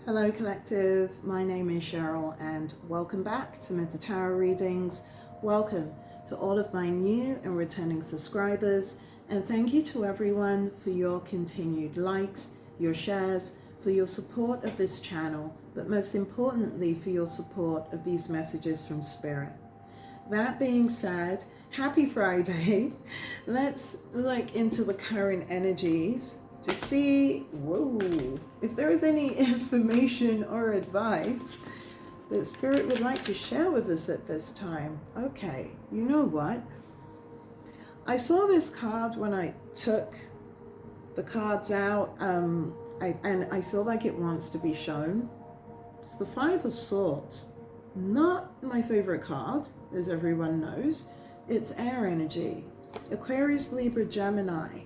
Hello Collective, my name is Cheryl and welcome back to Meta Tarot Readings. Welcome to all of my new and returning subscribers, and thank you to everyone for your continued likes, your shares, for your support of this channel, but most importantly for your support of these messages from Spirit. That being said, happy Friday. Let's look into the current energies to see, if there is any information or advice that Spirit would like to share with us at this time. Okay, you know what? I saw this card when I took the cards out, and I feel like it wants to be shown. It's the Five of Swords. Not my favorite card, as everyone knows. It's air energy. Aquarius, Libra, Gemini.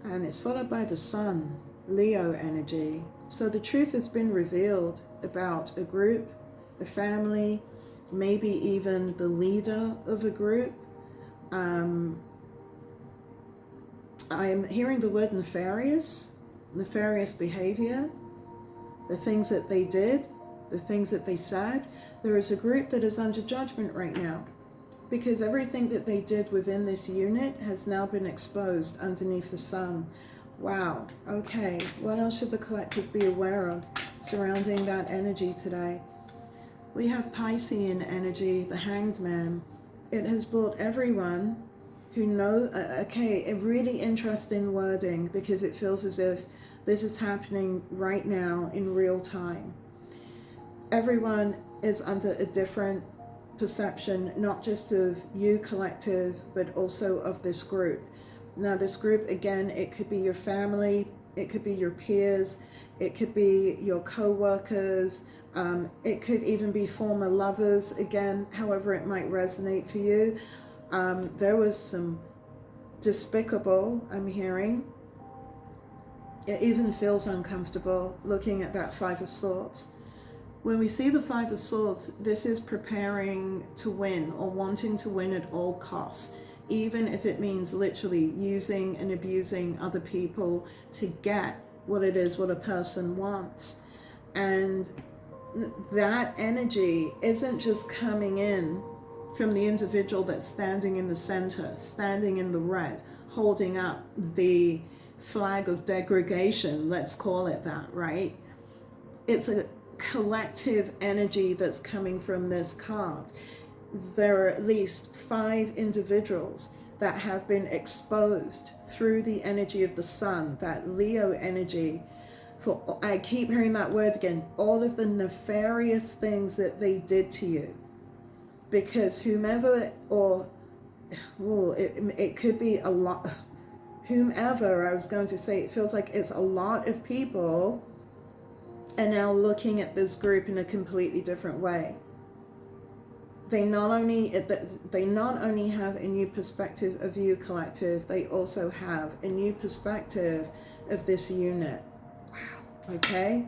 And it's followed by the Sun, Leo energy. So the truth has been revealed about a group, a family, maybe even the leader of a group. I am hearing the word nefarious behavior, the things that they did, the things that they said. There is a group that is under judgment right now because everything that they did within this unit has now been exposed underneath the sun. Wow. Okay. What else should the collective be aware of surrounding that energy today? We have Piscean energy, the Hanged Man. It has brought everyone who know, a really interesting wording because it feels as if this is happening right now in real time. Everyone is under a different perception, not just of you collective, but also of this group. Now this group, again, it could be your family, it could be your peers, it could be your co-workers, it could even be former lovers, again, however it might resonate for you. There was some despicable, I'm hearing. It even feels uncomfortable looking at that Five of Swords. When we see the Five of Swords, this is preparing to win or wanting to win at all costs, even if it means literally using and abusing other people to get what it is what a person wants. And that energy isn't just coming in from the individual that's standing in the center, standing in the red, holding up the flag of degradation, let's call it that, right? It's a collective energy that's coming from this card. There are at least 5 individuals that have been exposed through the energy of the sun, that Leo energy, for, I keep hearing that word again, all of the nefarious things that they did to you. Because whomever, or it could be a lot, whomever, I was going to say, it feels like it's a lot of people are now looking at this group in a completely different way. They not only have a new perspective of you collective, they also have a new perspective of this unit. Wow. Okay.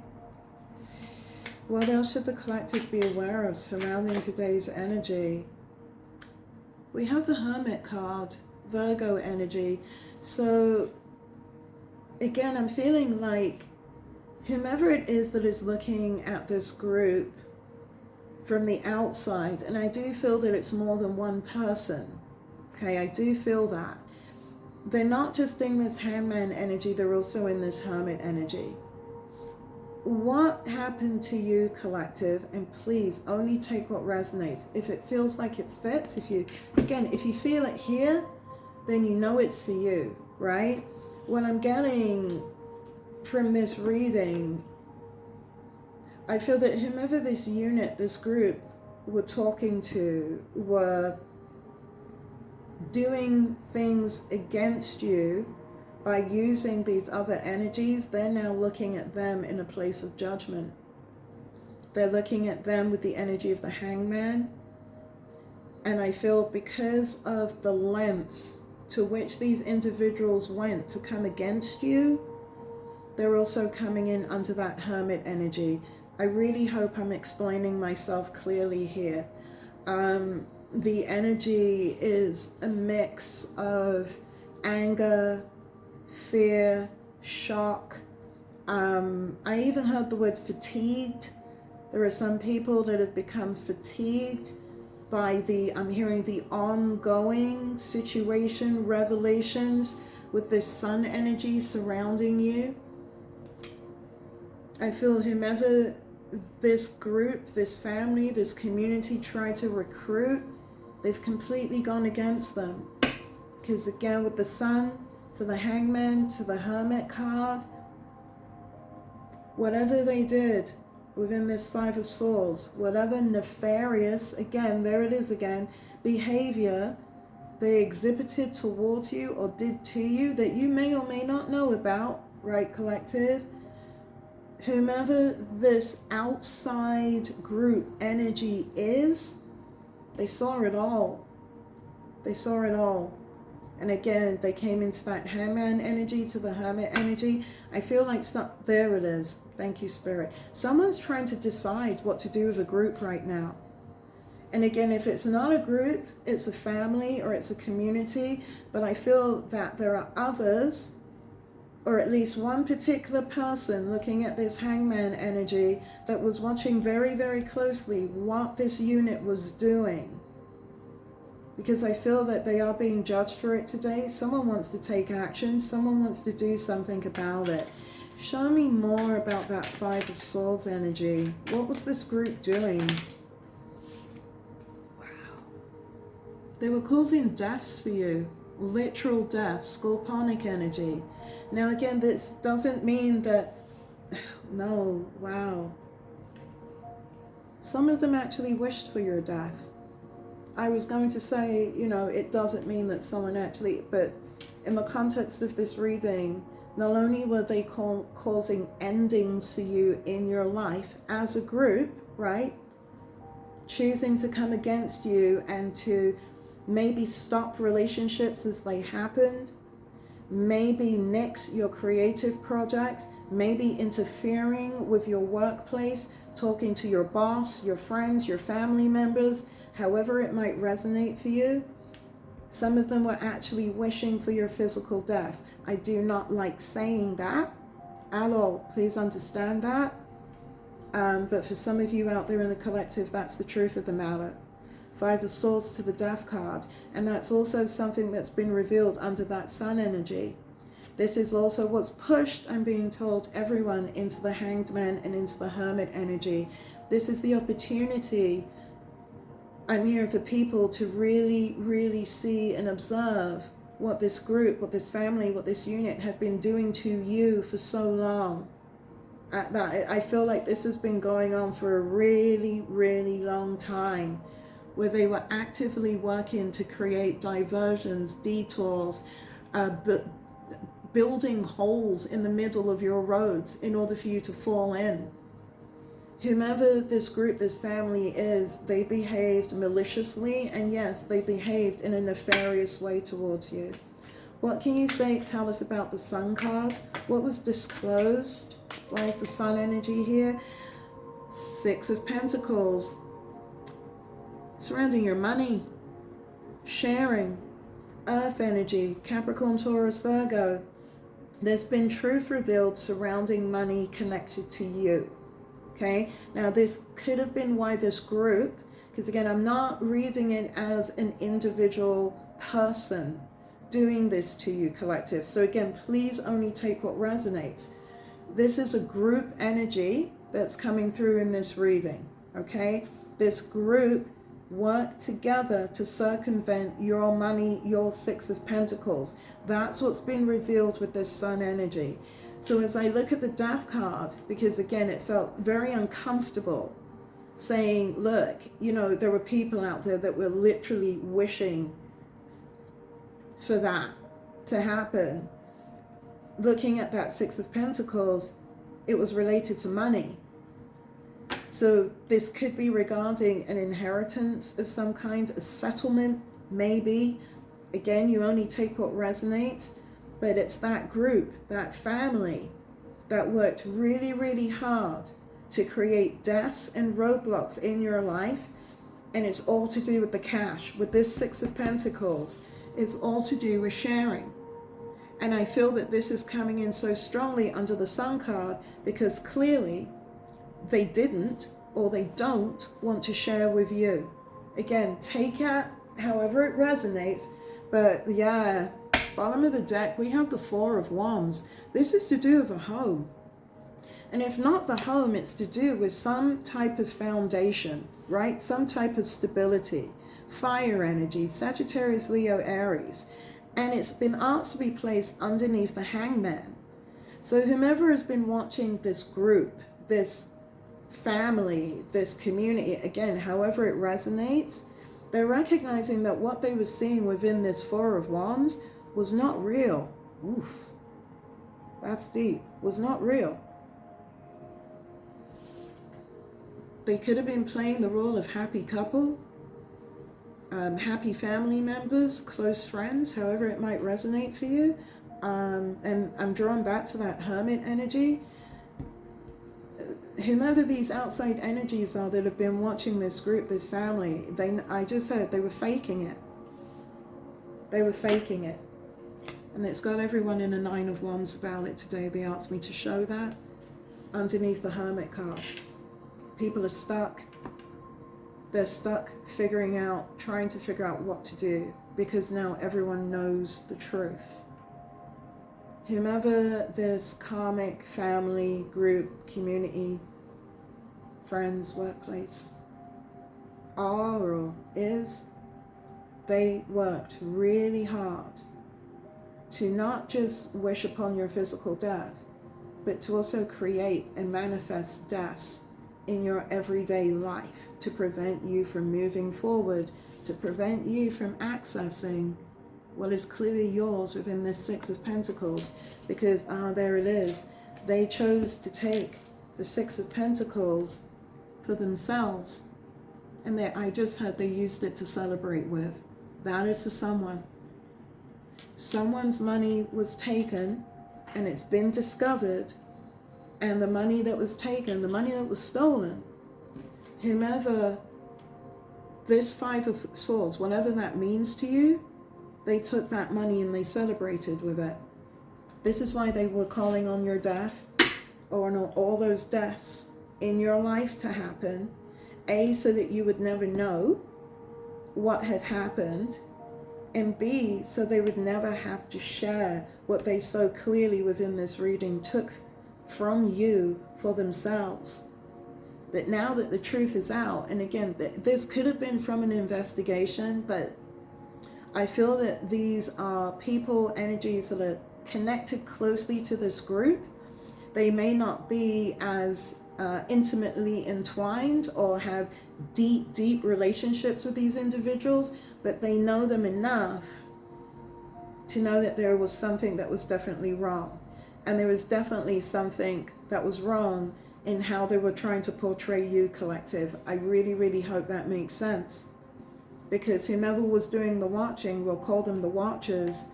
What else should the collective be aware of surrounding today's energy? We have the Hermit card, Virgo energy. So again, I'm feeling like whomever it is that is looking at this group from the outside, and I do feel that it's more than one person, okay, I do feel that. They're not just in this Hangman energy, they're also in this Hermit energy. What happened to you collective? And please only take what resonates. If it feels like it fits, if you feel it here, then you know it's for you, right? What I'm getting from this reading, I feel that whomever this unit, this group were talking to were doing things against you by using these other energies. They're now looking at them in a place of judgment. They're looking at them with the energy of the Hangman. And I feel because of the lengths to which these individuals went to come against you, they're also coming in under that Hermit energy. I really hope I'm explaining myself clearly here. The energy is a mix of anger, fear, shock, I even heard the word fatigued. There are some people that have become fatigued by I'm hearing the ongoing situation, revelations with this sun energy surrounding you. I feel whomever this group, this family, this community tried to recruit, they've completely gone against them. Because again, with the sun, to the hangman, to the hermit card, whatever they did within this Five of Swords, whatever nefarious, again, there it is again, behavior they exhibited towards you or did to you that you may or may not know about, right, collective? Whomever this outside group energy is, they saw it all. They saw it all. And again, they came into that hangman energy, to the hermit energy. I feel like, there it is. Thank you, Spirit. Someone's trying to decide what to do with a group right now. And again, if it's not a group, it's a family or it's a community. But I feel that there are others, or at least one particular person looking at this hangman energy that was watching very, very closely what this unit was doing. Because I feel that they are being judged for it today. Someone wants to take action. Someone wants to do something about it. Show me more about that Five of Swords energy. What was this group doing? Wow. They were causing deaths for you. Literal deaths. Scorponic energy. Now again, this doesn't mean that... No, wow. Some of them actually wished for your death. I was going to say, you know, it doesn't mean that someone actually, but in the context of this reading, not only were they causing endings for you in your life as a group, right? Choosing to come against you and to maybe stop relationships as they happened, maybe nix your creative projects, maybe interfering with your workplace, talking to your boss, your friends, your family members, however it might resonate for you. Some of them were actually wishing for your physical death. I do not like saying that at all. Please understand that. But for some of you out there in the collective, that's the truth of the matter. Five of Swords to the Death card. And that's also something that's been revealed under that sun energy. This is also what's pushed, I'm being told, everyone into the Hanged Man and into the Hermit energy. This is the opportunity, I'm here for people to really, really see and observe what this group, what this family, what this unit have been doing to you for so long. I feel like this has been going on for a really, really long time, where they were actively working to create diversions, detours, building holes in the middle of your roads in order for you to fall in. Whomever this group, this family is, they behaved maliciously, and yes, they behaved in a nefarious way towards you. What can you tell us about the Sun card? What was disclosed? Why is the Sun energy here? Six of Pentacles. Surrounding your money. Sharing. Earth energy. Capricorn, Taurus, Virgo. There's been truth revealed surrounding money connected to you. Okay, now this could have been why this group, because again, I'm not reading it as an individual person doing this to you, collective. So again, please only take what resonates. This is a group energy that's coming through in this reading, okay? This group worked together to circumvent your money, your Six of Pentacles. That's what's been revealed with this Sun energy. So as I look at the Death card, because again, it felt very uncomfortable saying, look, you know, there were people out there that were literally wishing for that to happen. Looking at that Six of Pentacles, it was related to money. So this could be regarding an inheritance of some kind, a settlement, maybe. Again, you only take what resonates. But it's that group, that family, that worked really, really hard to create deaths and roadblocks in your life. And it's all to do with the cash. With this Six of Pentacles, it's all to do with sharing. And I feel that this is coming in so strongly under the Sun card because clearly they didn't or they don't want to share with you. Again, take it however it resonates. But yeah, bottom of the deck, we have the Four of Wands. This is to do with a home. And if not the home, it's to do with some type of foundation, right? Some type of stability. Fire energy, Sagittarius, Leo, Aries. And it's been asked to be placed underneath the Hangman. So whomever has been watching this group, this family, this community, again, however it resonates, they're recognizing that what they were seeing within this Four of Wands was not real. Oof, that's deep. Was not real. They could have been playing the role of happy couple, happy family members, close friends, however it might resonate for you. And I'm drawn back to that Hermit energy. Whomever these outside energies are that have been watching this group, this family, I just heard they were faking it. They were faking it. And it's got everyone in a Nine of Wands about it today. They asked me to show that underneath the Hermit card. People are stuck. They're stuck trying to figure out what to do because now everyone knows the truth. Whomever this karmic family, group, community, friends, workplace are or is, they worked really hard to not just wish upon your physical death, but to also create and manifest deaths in your everyday life to prevent you from moving forward, to prevent you from accessing what is clearly yours within this Six of Pentacles. Because, there it is. They chose to take the Six of Pentacles for themselves. And I just heard they used it to celebrate with. That is for someone. Someone's money was taken and it's been discovered. And the money that was taken, the money that was stolen, whomever this Five of Swords, whatever that means to you, they took that money and they celebrated with it. This is why they were calling on your death, or on all those deaths in your life to happen. A, so that you would never know what had happened. And B, so they would never have to share what they so clearly within this reading took from you for themselves. But now that the truth is out, and again, this could have been from an investigation, but I feel that these are people, energies that are connected closely to this group. They may not be as intimately entwined or have deep relationships with these individuals, but they know them enough to know that there was something that was definitely wrong. And there was definitely something that was wrong in how they were trying to portray you, collective. I really hope that makes sense. Because whomever was doing the watching, we'll call them the watchers,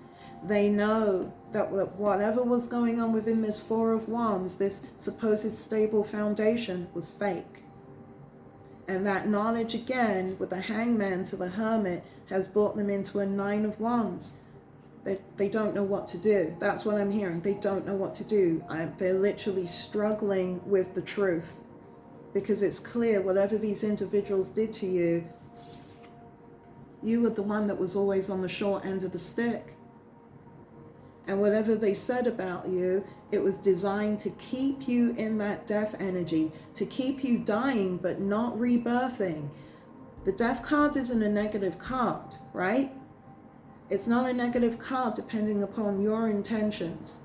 they know that whatever was going on within this Four of Wands, this supposed stable foundation, was fake. And that knowledge, again, with the Hangman to the Hermit, has brought them into a Nine of Wands. They don't know what to do. That's what I'm hearing. They don't know what to do. They're literally struggling with the truth. Because it's clear, whatever these individuals did to you, you were the one that was always on the short end of the stick. And whatever they said about you, it was designed to keep you in that death energy, to keep you dying but not rebirthing. The death card isn't a negative card, right? It's not a negative card depending upon your intentions.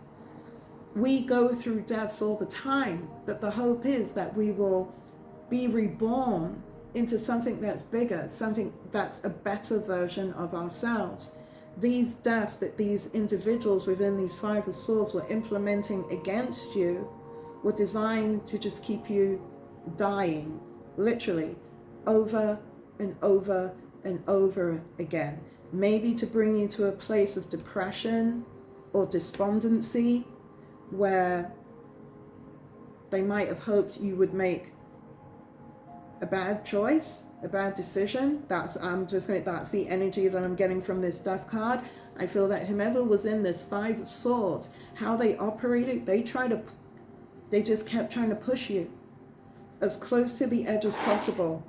We go through deaths all the time, but the hope is that we will be reborn into something that's bigger, something that's a better version of ourselves. These deaths that these individuals within these Five of Swords were implementing against you were designed to just keep you dying, literally, over and over and over again. Maybe to bring you to a place of depression or despondency where they might have hoped you would make a bad choice, a bad decision. That's the energy that I'm getting from this death card. I feel that whomever was in this Five of Swords, how they operated, they just kept trying to push you as close to the edge as possible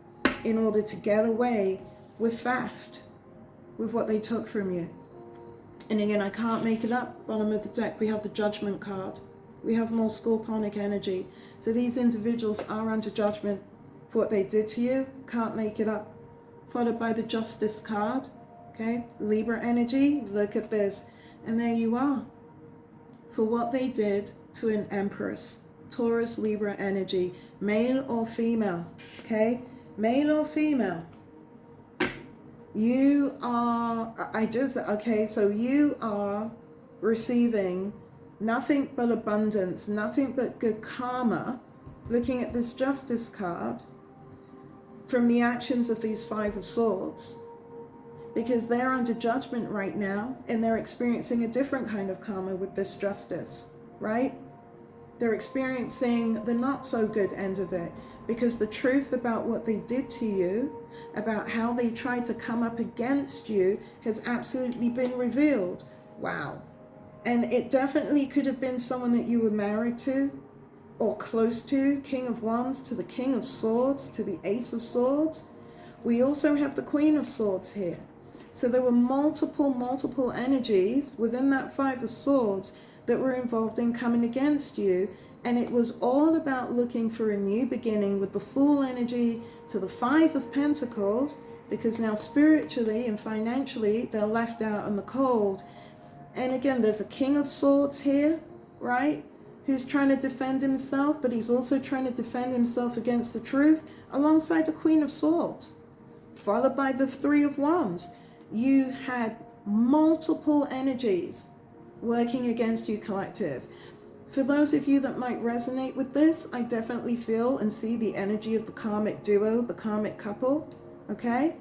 in order to get away with theft, with what they took from you. And again, I can't make it up. Bottom of the deck, we have the Judgment card. We have more scorpionic energy. So these individuals are under judgment for what they did to you. Can't make it up. Followed by the Justice card. Okay, Libra energy. Look at this. And there you are. For what they did to an Empress. Taurus, Libra energy. Male or female. Okay, male or female. You are, so you are receiving nothing but abundance, nothing but good karma, looking at this Justice card, from the actions of these Five of Swords, because they're under judgment right now, and they're experiencing a different kind of karma with this Justice, right? They're experiencing the not so good end of it, because the truth about what they did to you, about how they tried to come up against you, has absolutely been revealed. Wow. And it definitely could have been someone that you were married to or close to. King of Wands to the King of Swords to the Ace of Swords. We also have the Queen of Swords here. So there were multiple energies within that Five of Swords that were involved in coming against you. And it was all about looking for a new beginning with the Fool energy to the Five of Pentacles, because now spiritually and financially they're left out in the cold. And again, there's a King of Swords here, right? Who's trying to defend himself, but he's also trying to defend himself against the truth, alongside the Queen of Swords, followed by the Three of Wands. You had multiple energies working against you, collective. For those of you that might resonate with this, I definitely feel and see the energy of the karmic duo, the karmic couple, okay?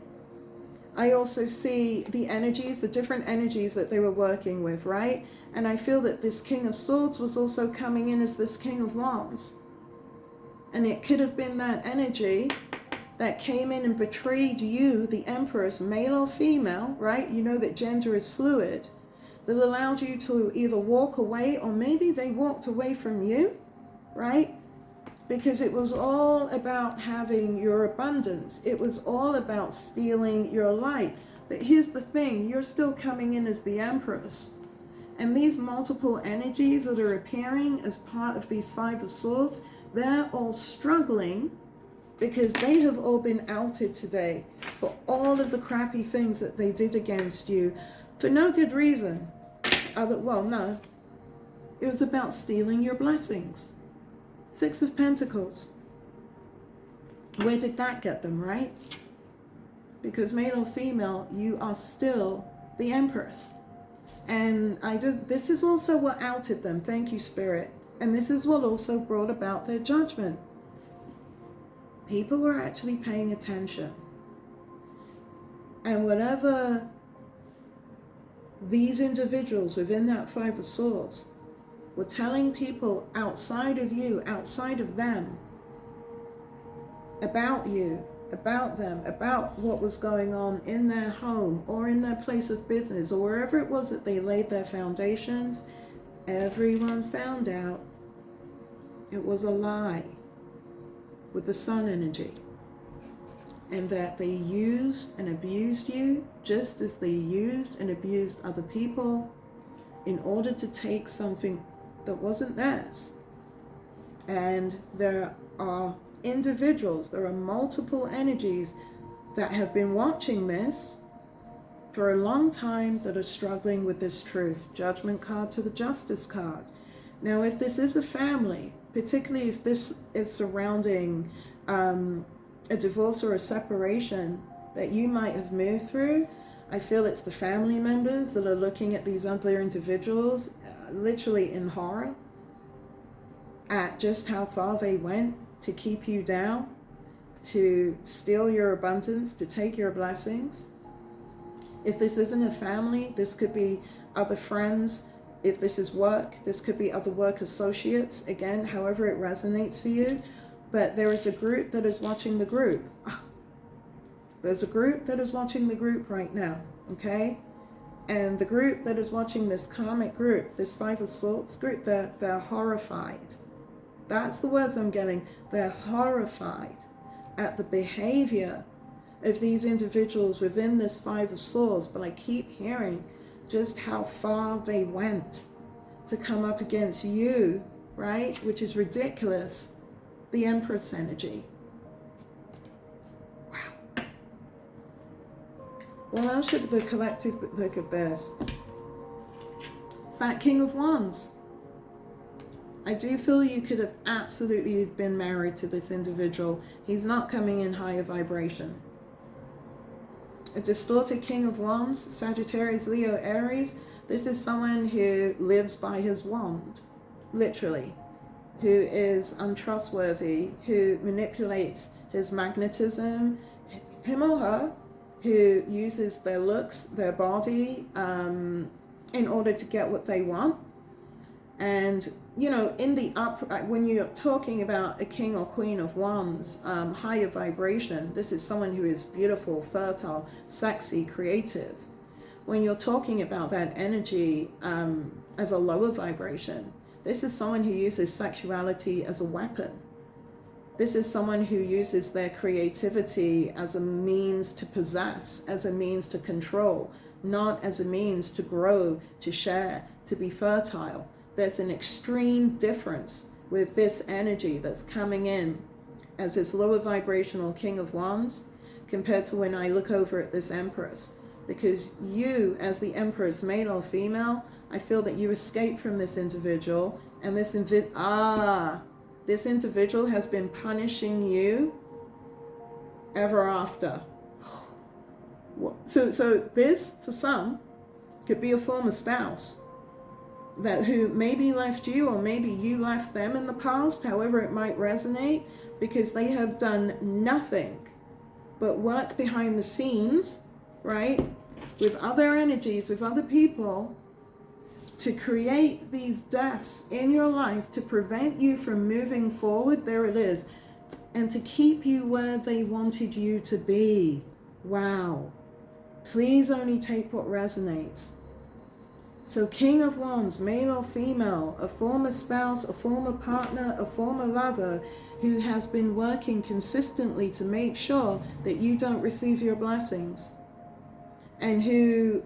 I also see the energies, the different energies that they were working with, right? And I feel that this King of Swords was also coming in as this King of Wands. And it could have been that energy that came in and betrayed you, the Empress, male or female, right? You know that gender is fluid. That allowed you to either walk away, or maybe they walked away from you, right? Because it was all about having your abundance. It was all about stealing your light. But here's the thing, you're still coming in as the Empress. And these multiple energies that are appearing as part of these Five of Swords, they're all struggling because they have all been outed today for all of the crappy things that they did against you for no good reason. No, it was about stealing your blessings. Six of Pentacles. Where did that get them, right? Because male or female, you are still the Empress. And this is also what outed them. Thank you, Spirit. And this is what also brought about their judgment. People were actually paying attention. And whatever these individuals within that Five of Swords were telling people outside of you, outside of them, about you, about them, about what was going on in their home or in their place of business or wherever it was that they laid their foundations, everyone found out it was a lie with the Sun energy. And that they used and abused you just as they used and abused other people in order to take something that wasn't theirs. And there are individuals, there are multiple energies that have been watching this for a long time that are struggling with this truth. Judgment card to the Justice card. Now, if this is a family, particularly if this is surrounding a divorce or a separation that you might have moved through, I feel it's the family members that are looking at these other individuals literally in horror at just how far they went to keep you down, to steal your abundance, to take your blessings. If this isn't a family, this could be other friends. If this is work, this could be other work associates. Again, however it resonates for you. But there is a group that is watching the group. There's a group that is watching the group right now, okay? And the group that is watching this karmic group, this Five of Swords group, they're horrified. That's the words I'm getting. They're horrified at the behavior of these individuals within this Five of Swords. But I keep hearing just how far they went to come up against you, right? Which is ridiculous. The Empress energy. Wow. What else should the collective look at this? It's that King of Wands. I do feel you could have absolutely been married to this individual. He's not coming in higher vibration. A distorted King of Wands, Sagittarius, Leo, Aries. This is someone who lives by his wand, literally, who is untrustworthy, who manipulates his magnetism, him or her, who uses their looks, their body, in order to get what they want. And, you know, in the when you're talking about a king or queen of wands, higher vibration, this is someone who is beautiful, fertile, sexy, creative. When you're talking about that energy as a lower vibration, this is someone who uses sexuality as a weapon. This is someone who uses their creativity as a means to possess, as a means to control, not as a means to grow, to share, to be fertile. There's an extreme difference with this energy that's coming in as this lower vibrational King of Wands compared to when I look over at this Empress. Because you, as the Empress, male or female, I feel that you escaped from this individual, and this individual has been punishing you ever after. So this, for some, could be a former spouse who maybe left you, or maybe you left them in the past, however it might resonate, because they have done nothing but work behind the scenes, right, with other energies, with other people, to create these deaths in your life to prevent you from moving forward. There it is. And to keep you where they wanted you to be. Wow. Please only take what resonates. So King of Wands, male or female, a former spouse, a former partner, a former lover who has been working consistently to make sure that you don't receive your blessings. And who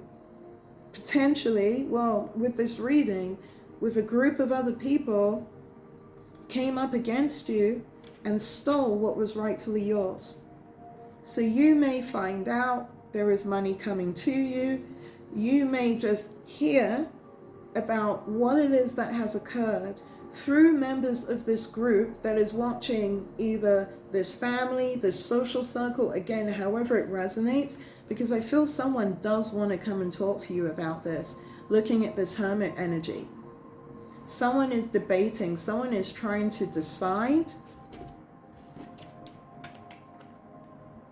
potentially, well, with this reading, with a group of other people, came up against you and stole what was rightfully yours. So you may find out there is money coming to you. You may just hear about what it is that has occurred through members of this group that is watching either this family, this social circle, again, however it resonates, because I feel someone does want to come and talk to you about this, looking at this hermit energy. Someone is debating, someone is trying to decide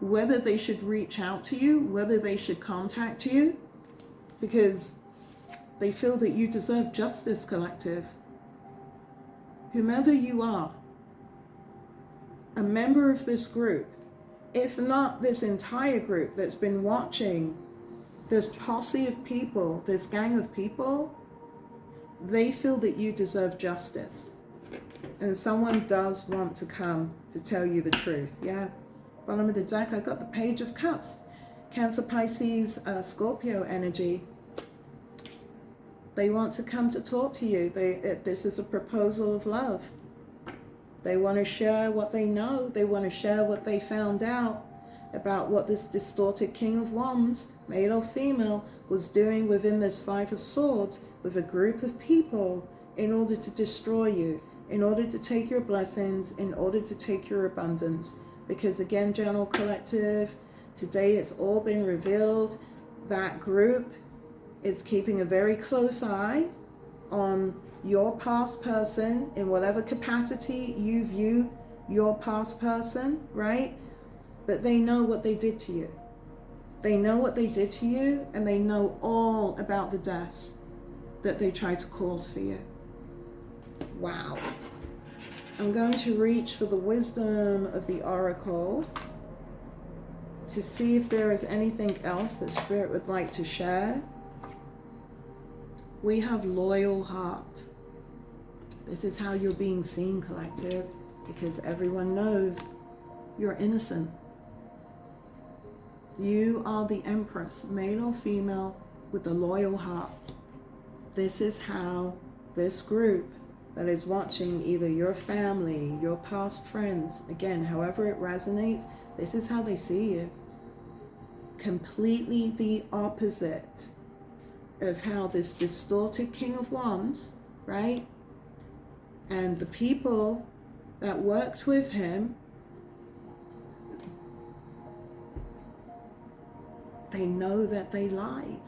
whether they should reach out to you, whether they should contact you, because they feel that you deserve justice, collective. Whomever you are, a member of this group, if not this entire group that's been watching this posse of people, this gang of people, they feel that you deserve justice. And someone does want to come to tell you the truth. Yeah. Bottom of the deck, I got the Page of Cups. Cancer, Pisces, Scorpio energy. They want to come to talk to you. This is a proposal of love. They want to share what they know. They want to share what they found out about what this distorted King of Wands, male or female, was doing within this Five of Swords with a group of people in order to destroy you, in order to take your blessings, in order to take your abundance. Because again, General Collective, today it's all been revealed. That group is keeping a very close eye on your past person in whatever capacity you view your past person, right? But they know what they did to you. They know what they did to you, and they know all about the deaths that they tried to cause for you. Wow. I'm going to reach for the wisdom of the oracle to see if there is anything else that Spirit would like to share. We have loyal heart. This is how you're being seen, collective, because everyone knows you're innocent. You are the Empress, male or female, with the loyal heart. This is how this group that is watching, either your family, your past friends, again, however it resonates, this is how they see you. Completely the opposite of how this distorted King of Wands, right? And the people that worked with him, they know that they lied.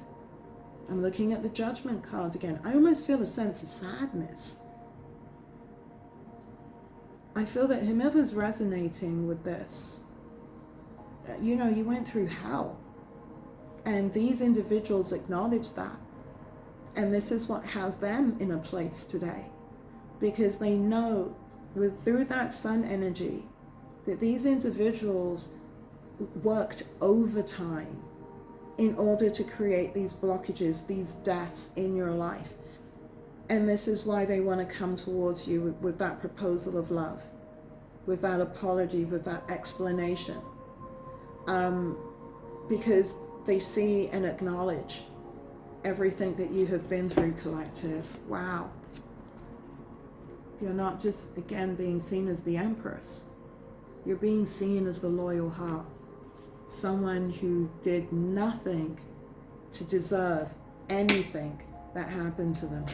I'm looking at the Judgment card again. I almost feel a sense of sadness. I feel that whomever's resonating with this, you know, you went through hell. And these individuals acknowledge that. And this is what has them in a place today. Because they know through that sun energy that these individuals worked overtime in order to create these blockages, these deaths in your life. And this is why they want to come towards you with that proposal of love, with that apology, with that explanation. Because they see and acknowledge everything that you have been through, collective. Wow. You're not just, again, being seen as the Empress. You're being seen as the loyal heart. Someone who did nothing to deserve anything that happened to them.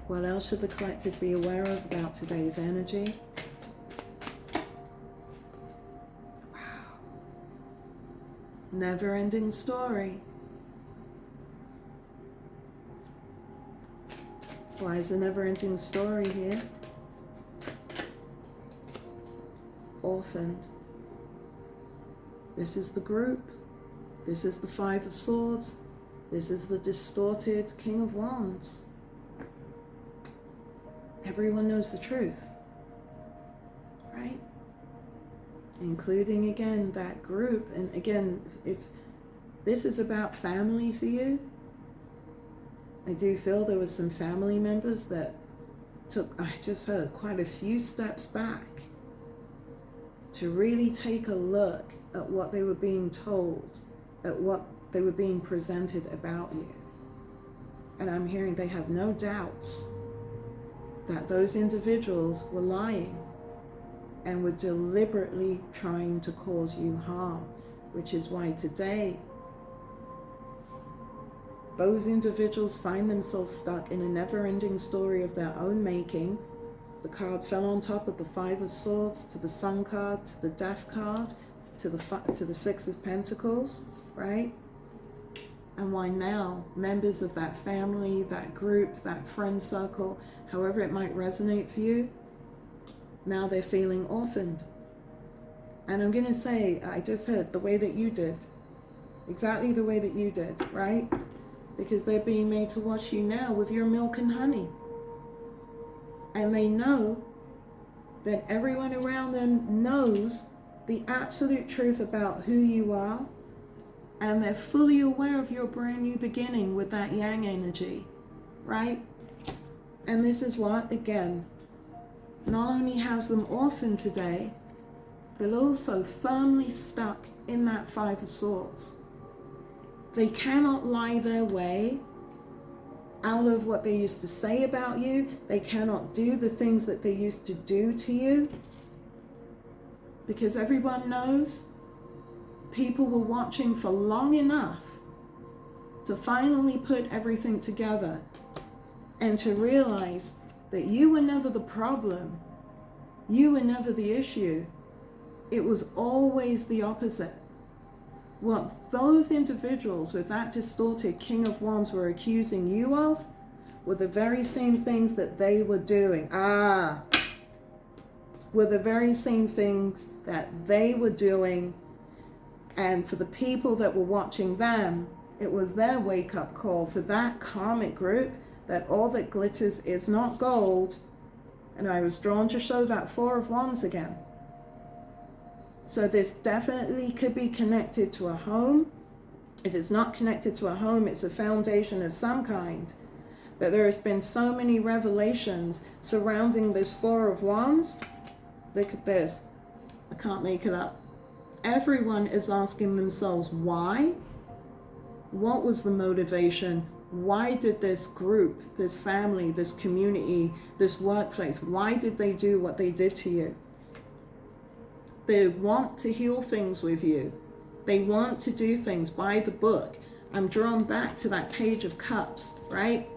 What else should the collective be aware of about today's energy? Wow. Never-ending story. Why is the never-ending story here? Orphaned. This is the group. This is the Five of Swords. This is the distorted King of Wands. Everyone knows the truth, right? Including, again, that group. And again, if this is about family for you, I do feel there was some family members that took, I just heard, quite a few steps back to really take a look at what they were being told, at what they were being presented about you. And I'm hearing they have no doubts that those individuals were lying and were deliberately trying to cause you harm, which is why today those individuals find themselves stuck in a never-ending story of their own making. The card fell on top of the Five of Swords, to the Sun card, to the Death card, to the Six of Pentacles, right? And why now members of that family, that group, that friend circle, however it might resonate for you, now they're feeling orphaned. And I'm going to say, I just heard the way that you did, exactly the way that you did, right? Because they're being made to watch you now with your milk and honey. And they know that everyone around them knows the absolute truth about who you are. And they're fully aware of your brand new beginning with that yang energy, right? And this is what, again, not only has them orphaned today, but also firmly stuck in that Five of Swords. They cannot lie their way out of what they used to say about you. They cannot do the things that they used to do to you. Because everyone knows people were watching for long enough to finally put everything together and to realize that you were never the problem. You were never the issue. It was always the opposite. What those individuals with that distorted King of Wands were accusing you of were the very same things that they were doing. Were the very same things that they were doing. And for the people that were watching them, it was their wake-up call for that karmic group that all that glitters is not gold. And I was drawn to show that Four of Wands again. So this definitely could be connected to a home. If it's not connected to a home, it's a foundation of some kind. That there has been so many revelations surrounding this Four of Wands. Look at this. I can't make it up. Everyone is asking themselves why. What was the motivation? Why did this group, this family, this community, this workplace, why did they do what they did to you? They want to heal things with you. They want to do things by the book. I'm drawn back to that Page of Cups, right?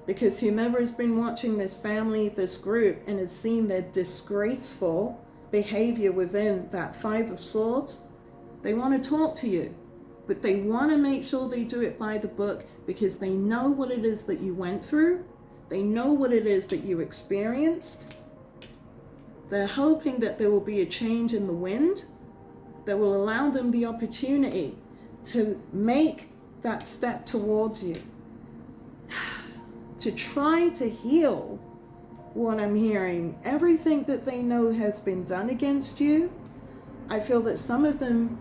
Because whomever has been watching this family, this group, and has seen their disgraceful behavior within that Five of Swords, they want to talk to you. But they want to make sure they do it by the book because they know what it is that you went through. They know what it is that you experienced. They're hoping that there will be a change in the wind that will allow them the opportunity to make that step towards you. To try to heal what I'm hearing. Everything that they know has been done against you. I feel that some of them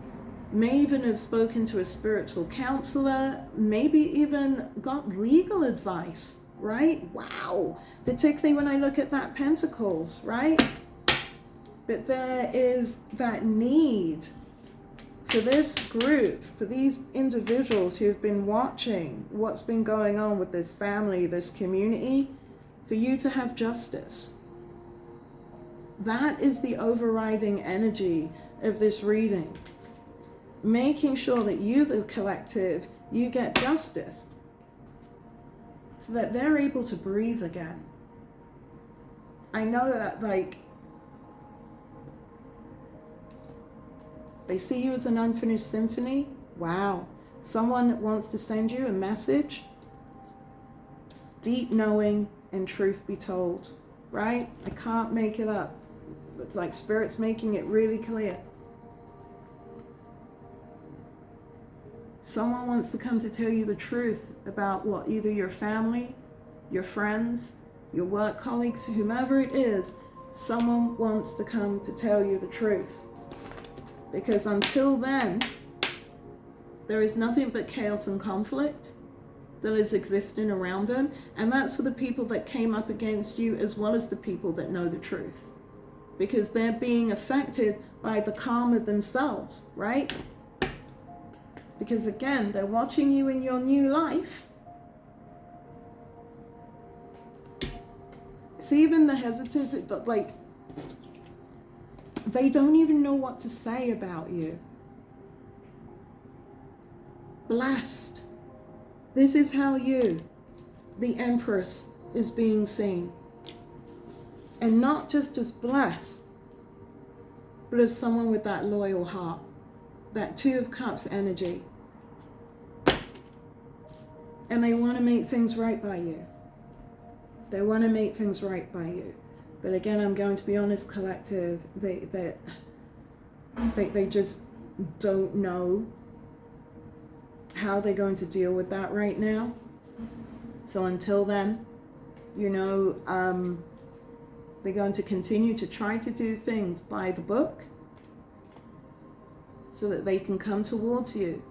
may even have spoken to a spiritual counselor, maybe even got legal advice, right? Wow. Particularly when I look at that Pentacles, right? But there is that need for this group, for these individuals who have been watching what's been going on with this family, this community, for you to have justice. That is the overriding energy of this reading. Making sure that you, the collective, you get justice so that they're able to breathe again. I know that, like, they see you as an unfinished symphony. Wow. Someone wants to send you a message. Deep knowing and truth be told, right? I can't make it up. It's like Spirit's making it really clear. Someone wants to come to tell you the truth about what either your family, your friends, your work colleagues, whomever it is, someone wants to come to tell you the truth. Because until then, there is nothing but chaos and conflict that is existing around them. And that's for the people that came up against you as well as the people that know the truth. Because they're being affected by the karma themselves, right? Because again, they're watching you in your new life. See, even the hesitance, but like, they don't even know what to say about you. Blessed. This is how you, the Empress, is being seen. And not just as blessed, but as someone with that loyal heart. That Two of Cups energy. And they want to make things right by you. They want to make things right by you. But again, I'm going to be honest, collective, they just don't know how they're going to deal with that right now. So until then, you know, they're going to continue to try to do things by the book so that they can come towards you,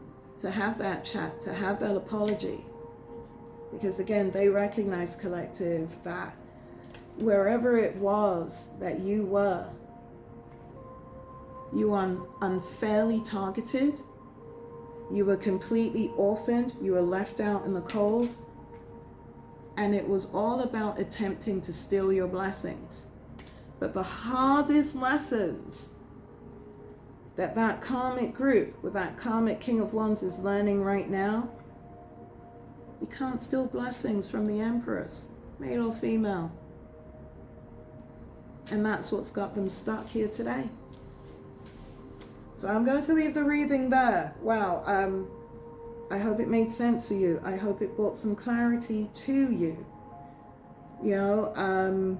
to have that chat, to have that apology. Because again, they recognize, collective, that wherever it was that you were unfairly targeted, you were completely orphaned, you were left out in the cold, and it was all about attempting to steal your blessings. But the hardest lessons that karmic group with that karmic King of Wands is learning right now, you can't steal blessings from the Empress, male or female. And that's what's got them stuck here today. So I'm going to leave the reading there. Wow, I hope it made sense for you. I hope it brought some clarity to you. You know,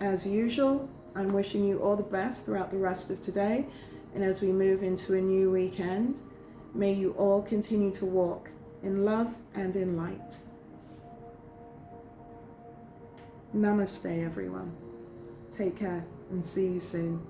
as usual, I'm wishing you all the best throughout the rest of today. And as we move into a new weekend, may you all continue to walk in love and in light. Namaste, everyone. Take care and see you soon.